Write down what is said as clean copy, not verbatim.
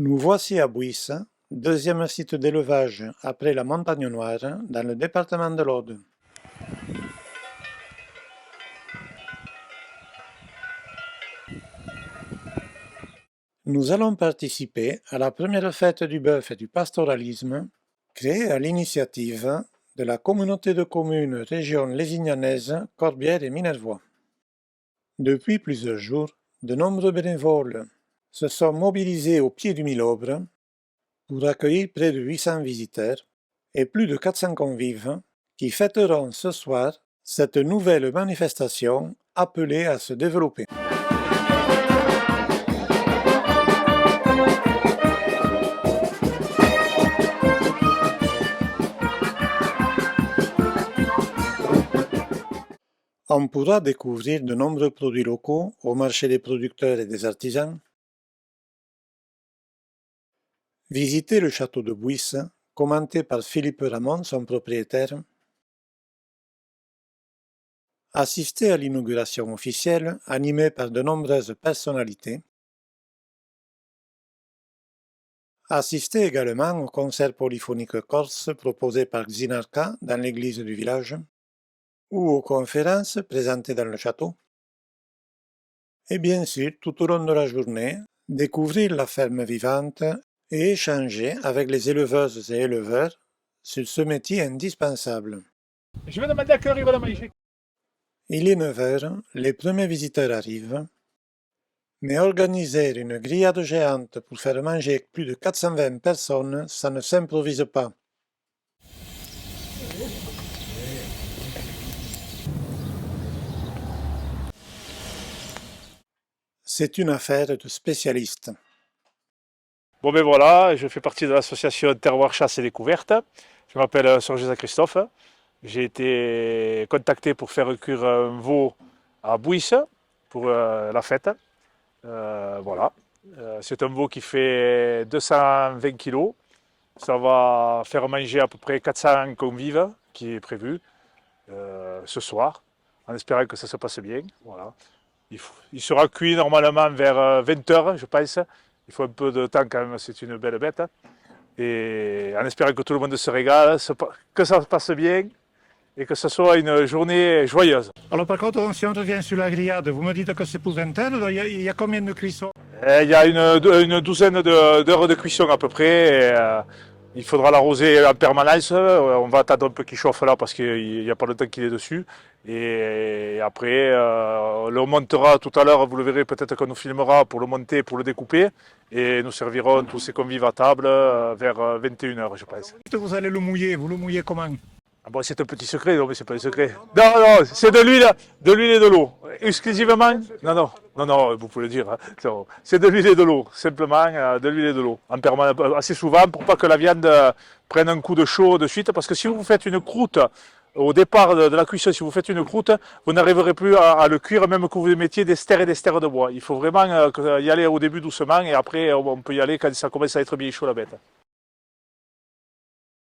Nous voici à Buisse, deuxième site d'élevage après la Montagne Noire, dans le département de l'Aude. Nous allons participer à la première fête du bœuf et du pastoralisme, créée à l'initiative de la communauté de communes région lésignanaise Corbière et Minervois. Depuis plusieurs jours, de nombreux bénévoles se sont mobilisés au pied du Milobre pour accueillir près de 800 visiteurs et plus de 400 convives qui fêteront ce soir cette nouvelle manifestation appelée à se développer. On pourra découvrir de nombreux produits locaux au marché des producteurs et des artisans, visiter le château de Buisse, commenté par Philippe Ramon, son propriétaire, assister à l'inauguration officielle animée par de nombreuses personnalités, assister également au concert polyphonique corse proposé par Xinarca dans l'église du village, ou aux conférences présentées dans le château, et bien sûr, tout au long de la journée, découvrir la ferme vivante et échanger avec les éleveuses et éleveurs sur ce métier indispensable. Je vais demander à quelle heure il va la manger. Il est 9 heures, les premiers visiteurs arrivent, mais organiser une grillade géante pour faire manger plus de 420 personnes, ça ne s'improvise pas. C'est une affaire de spécialistes. Bon ben voilà, je fais partie de l'association Terroir Chasse et Découverte. Je m'appelle Sir Joseph Christophe. J'ai été contacté pour faire cuire un veau à Buisse pour la fête. Voilà. C'est un veau qui fait 220 kg. Ça va faire manger à peu près 400 convives qui est prévu ce soir, en espérant que ça se passe bien. Voilà. Il sera cuit normalement vers 20 h, je pense. Il faut un peu de temps quand même, c'est une belle bête. Et en espérant que tout le monde se régale, que ça se passe bien et que ce soit une journée joyeuse. Alors par contre, si on revient sur la grillade, vous me dites que c'est pour 20 heures, il y a combien de cuissons? Il y a une douzaine d'heures de cuisson à peu près. Il faudra l'arroser en permanence. On va attendre un peu qu'il chauffe là parce qu'il n'y a pas le temps qu'il est dessus. Et après, on le montera tout à l'heure, vous le verrez, peut-être qu'on nous filmera pour le monter, pour le découper. Et nous servirons tous ces convives à table vers 21 h, je pense. Vous allez le mouiller, vous le mouillez comment? Ah bon, c'est un petit secret, non mais c'est pas un secret. Non, non, c'est de l'huile et de l'eau. Exclusivement. Non, vous pouvez le dire. Hein. C'est de l'huile et de l'eau, simplement de l'huile et de l'eau. En permanence, assez souvent pour pas que la viande prenne un coup de chaud de suite. Parce que si vous faites une croûte, au départ de la cuisson, si vous faites une croûte, vous n'arriverez plus à le cuire, même que vous mettiez des stères et des stères de bois. Il faut vraiment y aller au début doucement et après on peut y aller quand ça commence à être bien chaud la bête.